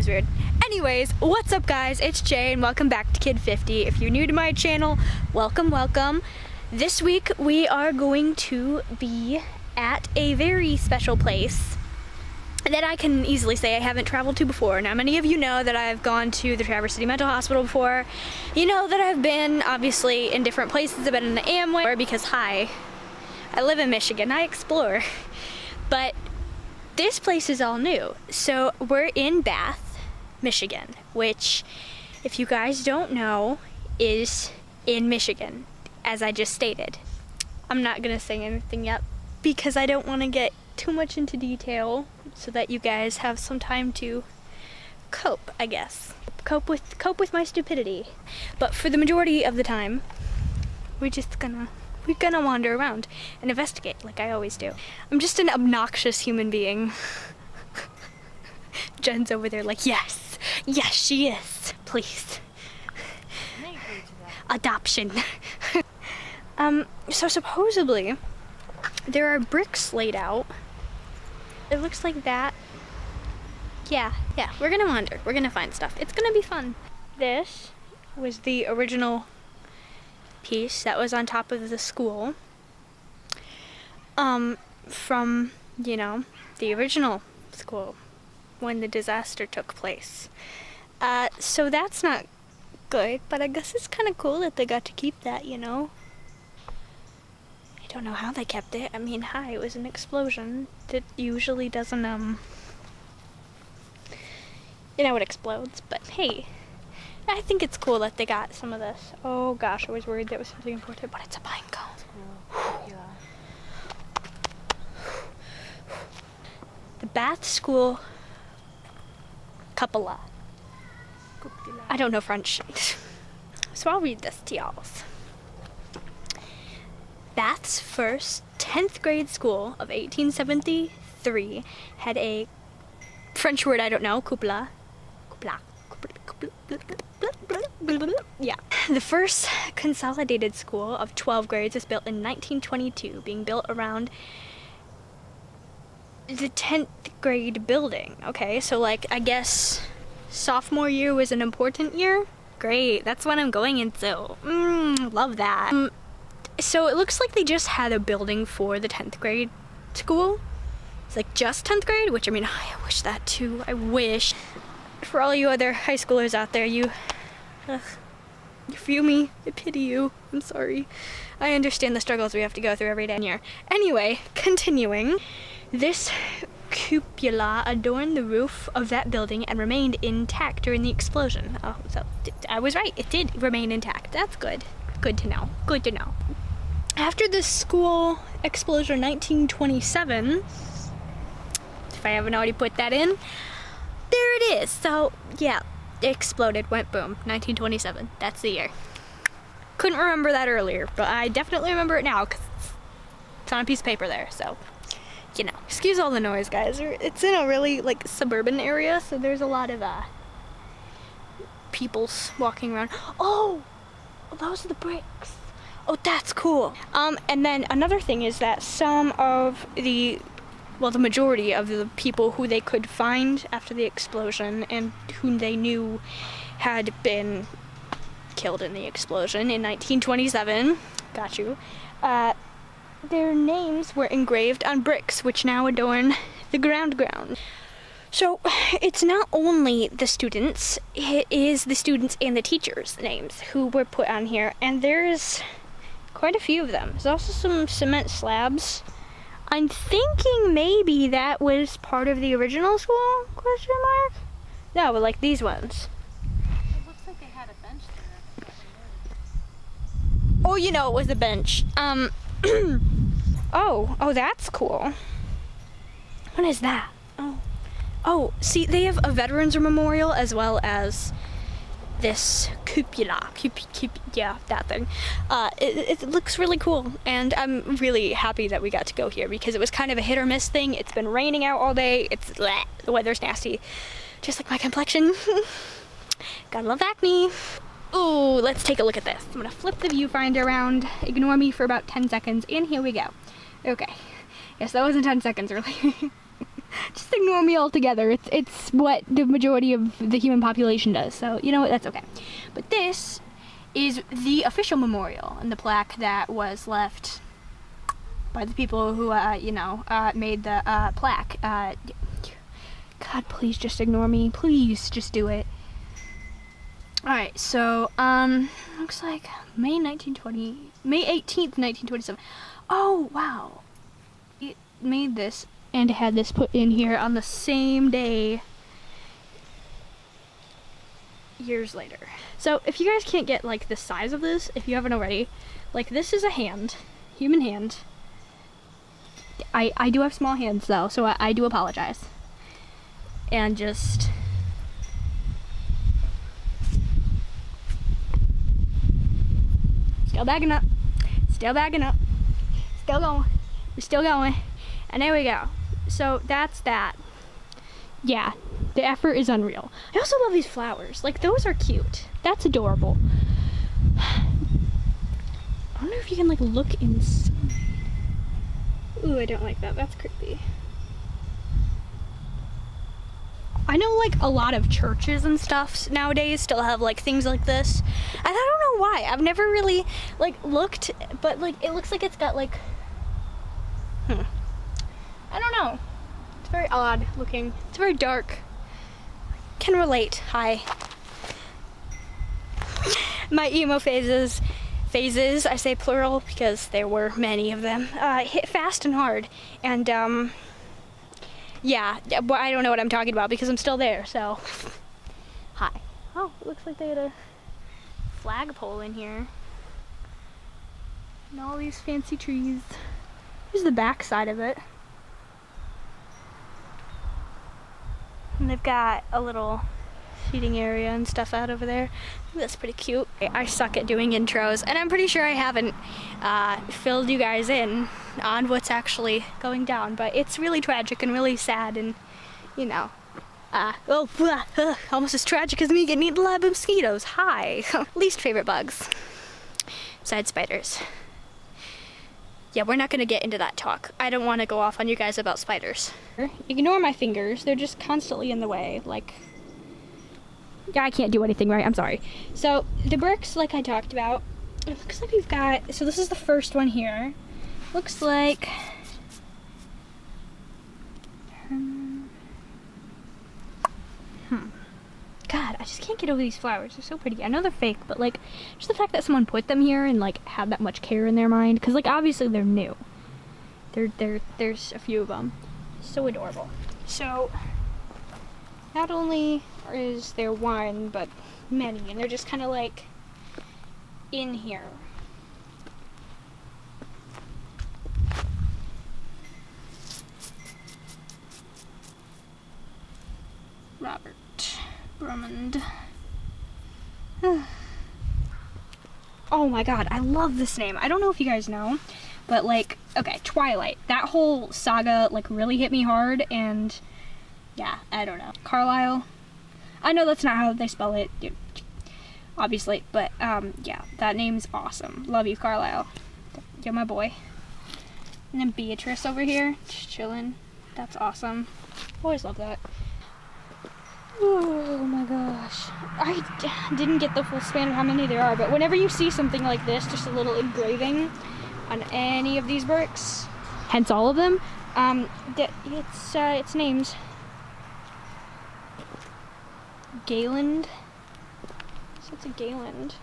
was weird. Anyways, what's up guys? It's Jay and welcome back to Kid 50. If you're new to my channel, welcome. This week we are going to be at a very special place that I can easily say I haven't traveled to before. Now, many of you know that I've gone to the Traverse City Mental Hospital before. You know that I've been, obviously, in different places. I've been in the Amway, because, hi, I live in Michigan, I explore. But this place is all new. So, we're in Bath, Michigan, which, if you guys don't know, is in Michigan, as I just stated. I'm not gonna say anything yet, because I don't want to get too much into detail so that you guys have some time to cope, I guess. Cope with my stupidity. But for the majority of the time, we're gonna wander around and investigate like I always do. I'm just an obnoxious human being. Jen's over there like, yes, she is. Please. Adoption. So supposedly there are bricks laid out. It looks like that. Yeah, we're gonna wander. We're gonna find stuff. It's gonna be fun. This was the original piece that was on top of the school. From, you know, the original school when the disaster took place. So that's not good, but I guess it's kind of cool that they got to keep that, you know? I don't know how they kept it. I mean, hi, it was an explosion that usually doesn't, you know, it explodes, but hey, I think it's cool that they got some of this. Oh gosh, I was worried that was something important, but it's a pine cone. Cool. Yeah. The Bath School Cupola. I don't know French. So I'll read this to y'all. Bath's first 10th grade school of 1873 had a French word I don't know, cupola. Yeah. The first consolidated school of 12 grades was built in 1922, being built around the 10th grade building. Okay, so like, I guess sophomore year was an important year? Great, that's what I'm going into. Love that. So it looks like they just had a building for the 10th grade school. It's like just 10th grade, which I mean, I wish that too. I wish. For all you other high schoolers out there, you feel me? I pity you. I'm sorry. I understand the struggles we have to go through every day here. Anyway, continuing. This cupola adorned the roof of that building and remained intact during the explosion. Oh, so I was right. It did remain intact. That's good. Good to know. Good to know. After the school explosion in 1927, if I haven't already put that in, there it is. So, yeah, it exploded, went boom, 1927. That's the year. Couldn't remember that earlier, but I definitely remember it now because it's on a piece of paper there, so, you know. Excuse all the noise, guys. It's in a really, like, suburban area, so there's a lot of, peoples walking around. Oh, those are the bricks. Oh, that's cool. And then another thing is that some of the majority of the people who they could find after the explosion and whom they knew had been killed in the explosion in 1927, got you, their names were engraved on bricks which now adorn the ground. So it's not only the students, it is the students and the teachers' names who were put on here, and there's quite a few of them. There's also some cement slabs. I'm thinking maybe that was part of the original school, question mark? No, but like these ones. It looks like they had a bench there. Oh, you know it was a bench. Oh, that's cool. What is that? Oh, see, they have a veterans memorial as well as this cupola. Yeah, that thing. It looks really cool, and I'm really happy that we got to go here because it was kind of a hit or miss thing. It's been raining out all day. The weather's nasty, just like my complexion. Gotta love acne. Ooh, let's take a look at this. I'm gonna flip the viewfinder around. Ignore me for about 10 seconds, and here we go. Okay. Yes, that wasn't 10 seconds earlier. Just ignore me altogether. It's what the majority of the human population does. So you know what? That's okay. But this is the official memorial and the plaque that was left by the people who, made the plaque. God, please just ignore me. Please just do it. Alright, so, looks like May 18th, 1927. Oh, wow. It made this and had this put in here on the same day years later. So, if you guys can't get, like, the size of this, if you haven't already, like, this is a hand, human hand. I do have small hands, though, so I do apologize. And just... Still bagging up. Still bagging up. Still going. We're still going. And there we go. So that's that. Yeah, the effort is unreal. I also love these flowers. Like, those are cute. That's adorable. I don't know if you can, like, look inside. Ooh, I don't like that. That's creepy. I know, like, a lot of churches and stuff nowadays still have, like, things like this. And I don't know why. I've never really, like, looked, but, like, it looks like it's got, like, I don't know. It's very odd looking. It's very dark. Can relate. Hi. My emo phases, I say plural because there were many of them, hit fast and hard. And, yeah, well, I don't know what I'm talking about because I'm still there, so. Hi. Oh, it looks like they had a flagpole in here. And all these fancy trees. Here's the back side of it. And they've got a little seating area and stuff out over there. That's pretty cute. I suck at doing intros, and I'm pretty sure I haven't filled you guys in on what's actually going down, but it's really tragic and really sad, and you know, almost as tragic as me getting eaten alive by mosquitoes. Hi. Least favorite bugs, besides spiders. Yeah, we're not gonna get into that talk. I don't want to go off on you guys about spiders. Ignore my fingers, they're just constantly in the way, like, yeah, I can't do anything right, I'm sorry. So, the bricks, like I talked about, it looks like we've got, so this is the first one here. Looks like, God, I just can't get over these flowers. They're so pretty. I know they're fake, but like, just the fact that someone put them here and like had that much care in their mind, because like obviously they're new. There's a few of them. So adorable. So, not only is there one, but many, and they're just kind of like in here. Robert Drummond. Oh my god, I love this name. I don't know if you guys know, but like, okay, Twilight. That whole saga like really hit me hard, and yeah, I don't know. Carlisle. I know that's not how they spell it, obviously, but yeah, that name's awesome. Love you, Carlisle. You're my boy. And then Beatrice over here, just chilling. That's awesome. Always love that. Oh my gosh. I didn't get the full span of how many there are, but whenever you see something like this, just a little engraving on any of these bricks, hence all of them, it's names. Gayland. So it's a Gayland.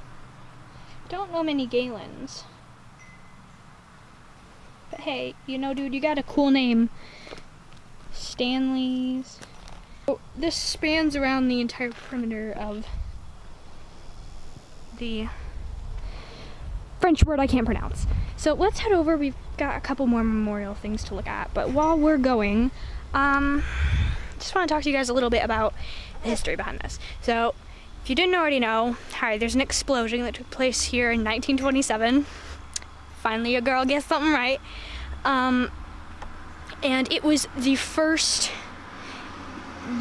Don't know many Gaylands. But hey, you know, dude, you got a cool name. Stanley's. Oh, this spans around the entire perimeter of the French word I can't pronounce. So let's head over. We've got a couple more memorial things to look at, but while we're going, just want to talk to you guys a little bit about the history behind this. So, if you didn't already know, hi, there's an explosion that took place here in 1927. Finally, a girl gets something right. And it was the first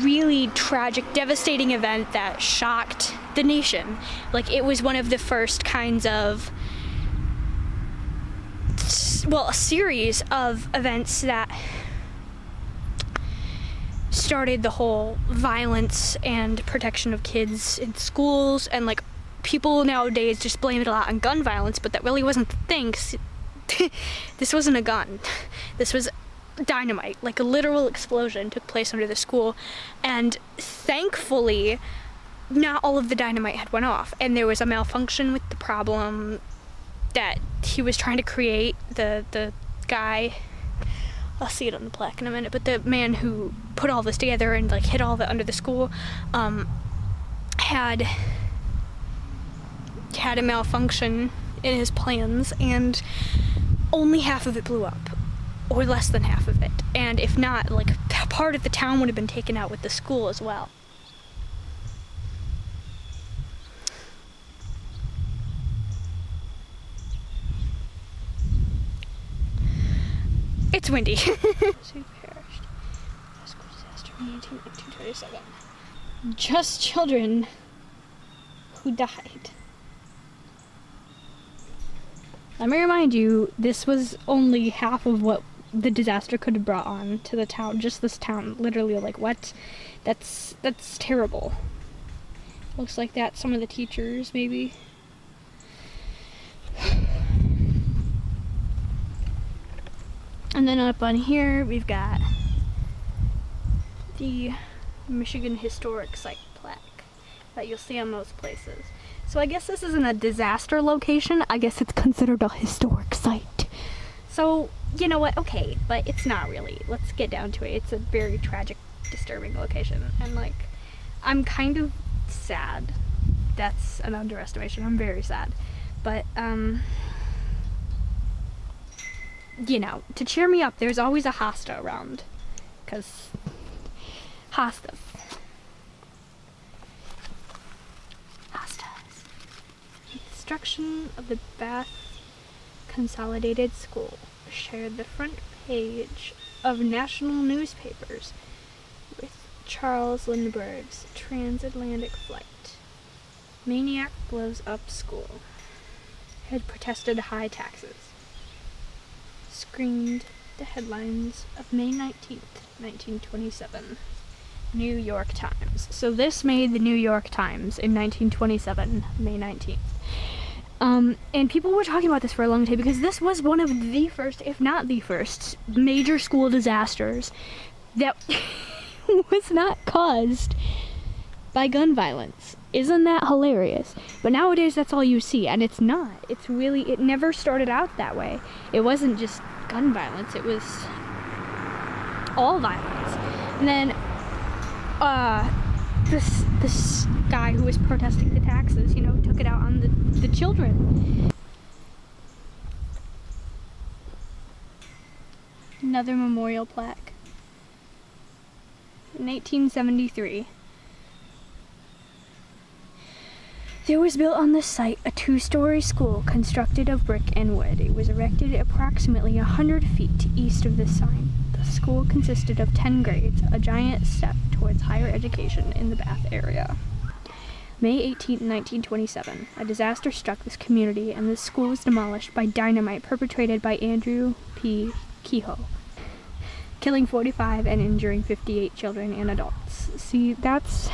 really tragic, devastating event that shocked the nation. Like, it was one of the first kinds of, well, a series of events that started the whole violence and protection of kids in schools, and like people nowadays just blame it a lot on gun violence, but that really wasn't the thing. 'Cause this wasn't a gun. This was dynamite. Like a literal explosion took place under the school, and thankfully not all of the dynamite had went off, and there was a malfunction with the problem that he was trying to create. The guy, I'll see it on the plaque in a minute, but the man who put all this together and like hid all of it under the school had a malfunction in his plans, and only half of it blew up, or less than half of it. And if not, like part of the town would have been taken out with the school as well. It's windy. Perished. School disaster in 1927. Just children who died. Let me remind you, this was only half of what the disaster could have brought on to the town. Just this town, literally. Like what? That's terrible. Looks like that's some of the teachers, maybe. And then up on here, we've got the Michigan Historic Site plaque that you'll see on most places. So I guess this isn't a disaster location. I guess it's considered a historic site. So, you know what? Okay, but it's not really. Let's get down to it. It's a very tragic, disturbing location. And like, I'm kind of sad. That's an underestimation. I'm very sad. But, you know, to cheer me up, there's always a hosta around. Because hostas. Hostas. The construction of the Bath Consolidated School shared the front page of national newspapers with Charles Lindbergh's transatlantic flight. Maniac blows up school. Had protested high taxes. Screened the headlines of May 19th, 1927. New York Times. So this made the New York Times in 1927, May 19th. And people were talking about this for a long time because this was one of the first, if not the first, major school disasters that was not caused by gun violence. Isn't that hilarious? But nowadays that's all you see, and it's not. It's really, it never started out that way. It wasn't just gun violence, it was all violence. And then this guy who was protesting the taxes, you know, took it out on the children. Another memorial plaque. In 1873. There was built on this site a two-story school constructed of brick and wood. It was erected approximately 100 feet east of this sign. The school consisted of 10 grades, a giant step towards higher education in the Bath area. May 18, 1927, a disaster struck this community and the school was demolished by dynamite perpetrated by Andrew P. Kehoe, killing 45 and injuring 58 children and adults. See, that's...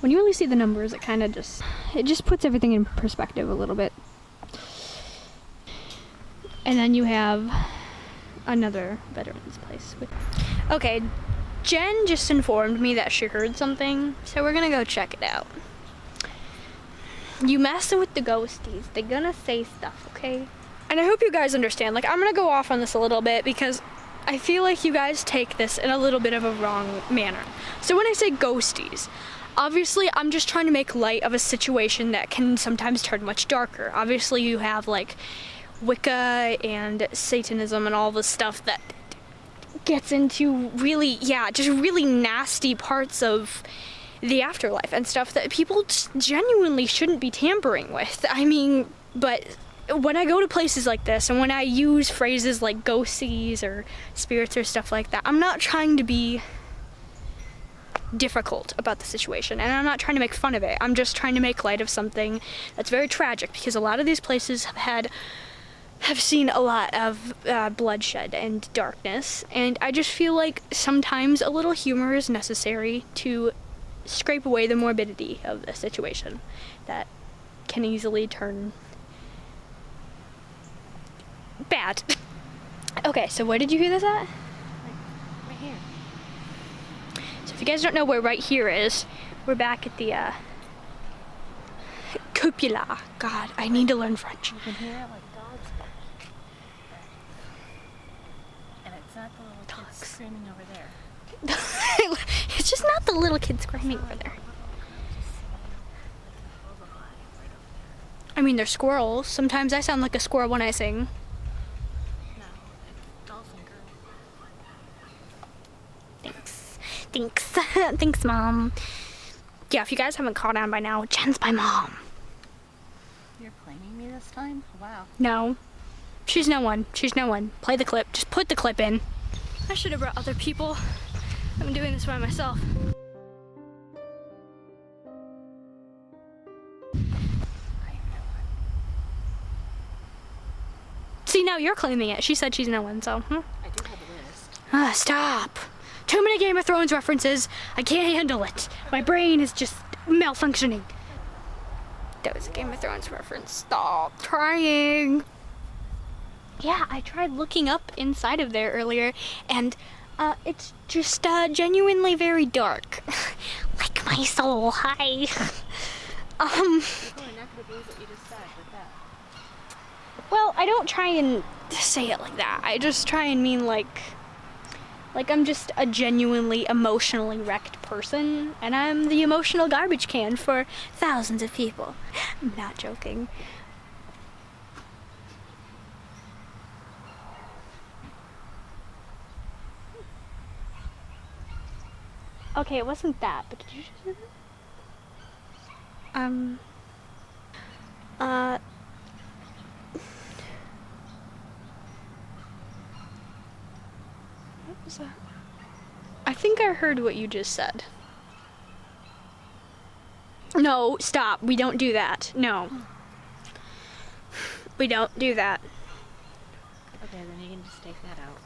when you only see the numbers, it kind of just puts everything in perspective a little bit. And then you have another veterans place. Okay, Jen just informed me that she heard something, so we're gonna go check it out. You messing with the ghosties, they're gonna say stuff, okay? And I hope you guys understand, like, I'm gonna go off on this a little bit because I feel like you guys take this in a little bit of a wrong manner. So when I say ghosties, obviously I'm just trying to make light of a situation that can sometimes turn much darker. Obviously you have like Wicca and Satanism and all the stuff that gets into really, just really nasty parts of the afterlife and stuff that people just genuinely shouldn't be tampering with. I mean, but when I go to places like this and when I use phrases like ghosties or spirits or stuff like that, I'm not trying to be difficult about the situation, and I'm not trying to make fun of it. I'm just trying to make light of something that's very tragic, because a lot of these places have had have seen a lot of bloodshed and darkness, and I just feel like sometimes a little humor is necessary to scrape away the morbidity of a situation that can easily turn bad. Okay, so where did you hear this at? Right here. So if you guys don't know where right here is, we're back at the cupola. God, I need to learn French. You can hear it like dogs barking. And it's not the little kids screaming over there. It's just not the little kid screaming over there. I mean, they're squirrels. Sometimes I sound like a squirrel when I sing. No, it's dolphin girl. Thanks. Thanks, Mom. Yeah, if you guys haven't caught on by now, Jen's my mom. You're claiming me this time? Wow. No. She's no one. She's no one. Play the clip. Just put the clip in. I should have brought other people. I'm doing this by myself. See, now you're claiming it. She said she's no one, so. I do have a list. Stop. Too many Game of Thrones references. I can't handle it. My brain is just malfunctioning. That was a Game of Thrones reference. Stop trying. Yeah, I tried looking up inside of there earlier, and it's just genuinely very dark. Like my soul. Hi. People are not going to believe what you just said with that. Well, I don't try and say it like that. I just try and mean like I'm just a genuinely emotionally wrecked person, and I'm the emotional garbage can for thousands of people. I'm not joking. Okay, it wasn't that, but did you just do that? What was that? I think I heard what you just said. No, stop. We don't do that. No. We don't do that. Okay, then you can just take that out.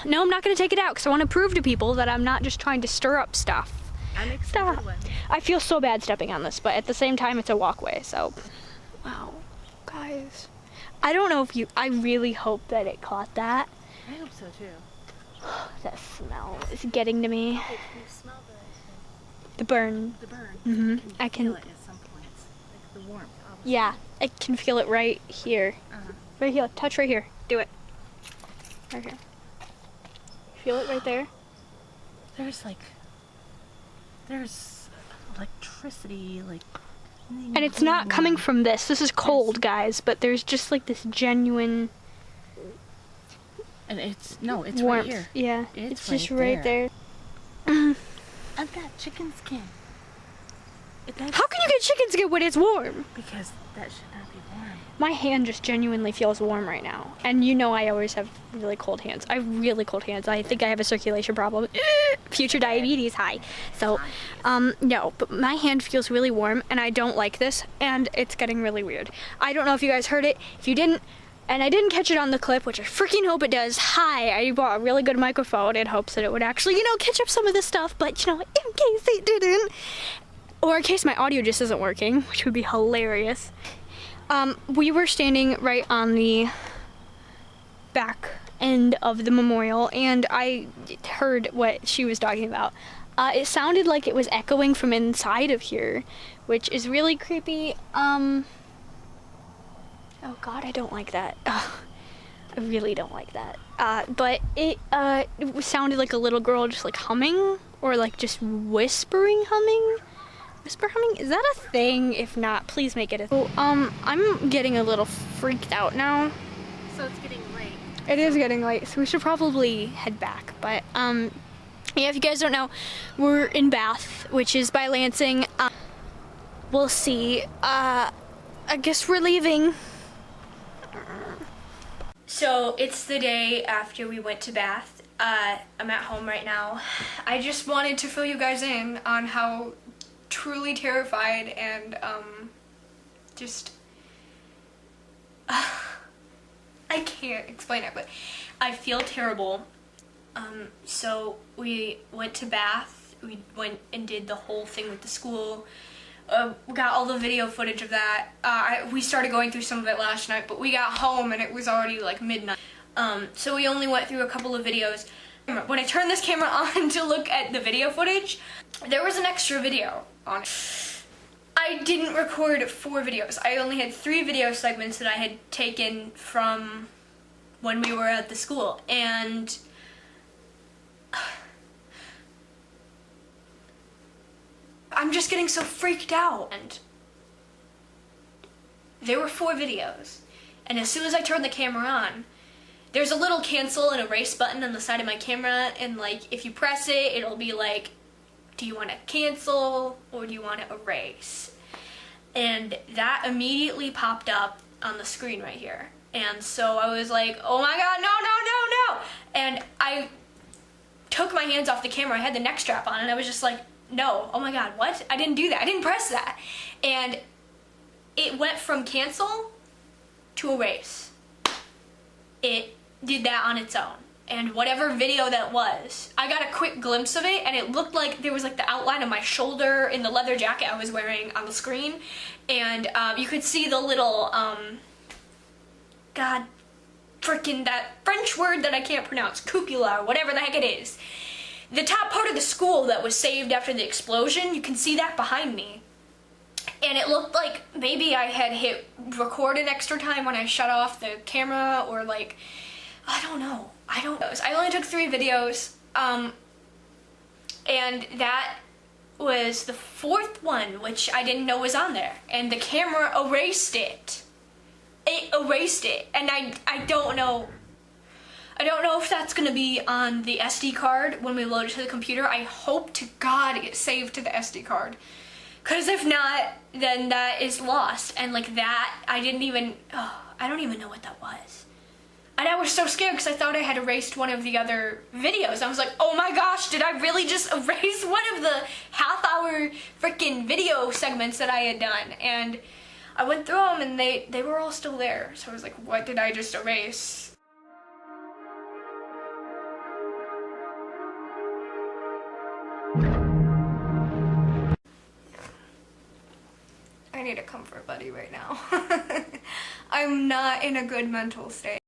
No, I'm not going to take it out because I want to prove to people that I'm not just trying to stir up stuff. I'm excited. Stop. I feel so bad stepping on this, but at the same time, it's a walkway, so. Wow. Guys. I don't know if you. I really hope that it caught that. I hope so too. That smell is getting to me. Hey, can you smell The burn. the burn? Mhm. Can you I can. feel it at some points, like the warmth. Obviously. Yeah, I can feel it right here. Uh-huh. Right here. Touch right here. Do it. Right here. Feel it right there. There's electricity, like. And it's not coming from this. This is cold, guys, but there's just like this genuine And it's warmth. warmth. Right here. Yeah, It's it's just right right there. I've got chicken skin. How can you get chicken skin when it's warm? Because that should not be warm. My hand just genuinely feels warm right now. And you know I always have really cold hands. I have really cold hands. I think I have a circulation problem. Future diabetes, hi. So, no, but my hand feels really warm and I don't like this and it's getting really weird. I don't know if you guys heard it. If you didn't, and I didn't catch it on the clip, which I freaking hope it does. Hi, I bought a really good microphone in hopes that it would actually, catch up some of this stuff, but in case it didn't, or in case my audio just isn't working, which would be hilarious. We were standing right on the back end of the memorial, and I heard what she was talking about. It sounded like it was echoing from inside of here, which is really creepy. Oh God, I don't like that. Ugh, I really don't like that. But it sounded like a little girl just like humming, or like just whispering humming. Whisper humming? Is that a thing? If not, please make it a thing. Oh, I'm getting a little freaked out now. So it's getting late. It is getting late, so we should probably head back. But, yeah, if you guys don't know, we're in Bath, which is by Lansing. We'll see. I guess we're leaving. So, it's the day after we went to Bath. I'm at home right now. I just wanted to fill you guys in on how truly terrified and just I can't explain it, but I feel terrible. So we went to Bath. We went and did the whole thing with the school. We got all the video footage of that. We started going through some of it last night, but we got home and it was already like midnight. So we only went through a couple of videos. When I turned this camera on to look at the video footage, there was an extra video on it. I didn't record 4 videos. I only had 3 video segments that I had taken from when we were at the school, and I'm just getting so freaked out. And there were 4 videos, and as soon as I turned the camera on, there's a little cancel and erase button on the side of my camera, and like if you press it, it'll be like, do you want to cancel or do you want to erase? And that immediately popped up on the screen right here. And so I was like, oh my god, no, no, no, no. And I took my hands off the camera. I had the neck strap on and I was just like, no, oh my god, what? I didn't do that. I didn't press that. And it went from cancel to erase. It did that on its own. And whatever video that was, I got a quick glimpse of it and it looked like there was like the outline of my shoulder in the leather jacket I was wearing on the screen. And you could see the little, god, frickin' that French word that I can't pronounce, cupola or whatever the heck it is. The top part of the school that was saved after the explosion, you can see that behind me. And it looked like maybe I had hit record an extra time when I shut off the camera, or like, I don't know. I only took 3 videos, and that was the 4th one, which I didn't know was on there, and the camera erased it. It erased it, and I don't know. I don't know if that's gonna be on the SD card when we load it to the computer. I hope to God it gets saved to the SD card, because if not, then that is lost. And like that, I don't even know what that was. And I was so scared because I thought I had erased one of the other videos. I was like, oh my gosh, did I really just erase one of the half-hour freaking video segments that I had done? And I went through them and they were all still there. So I was like, what did I just erase? I need a comfort buddy right now. I'm not in a good mental state.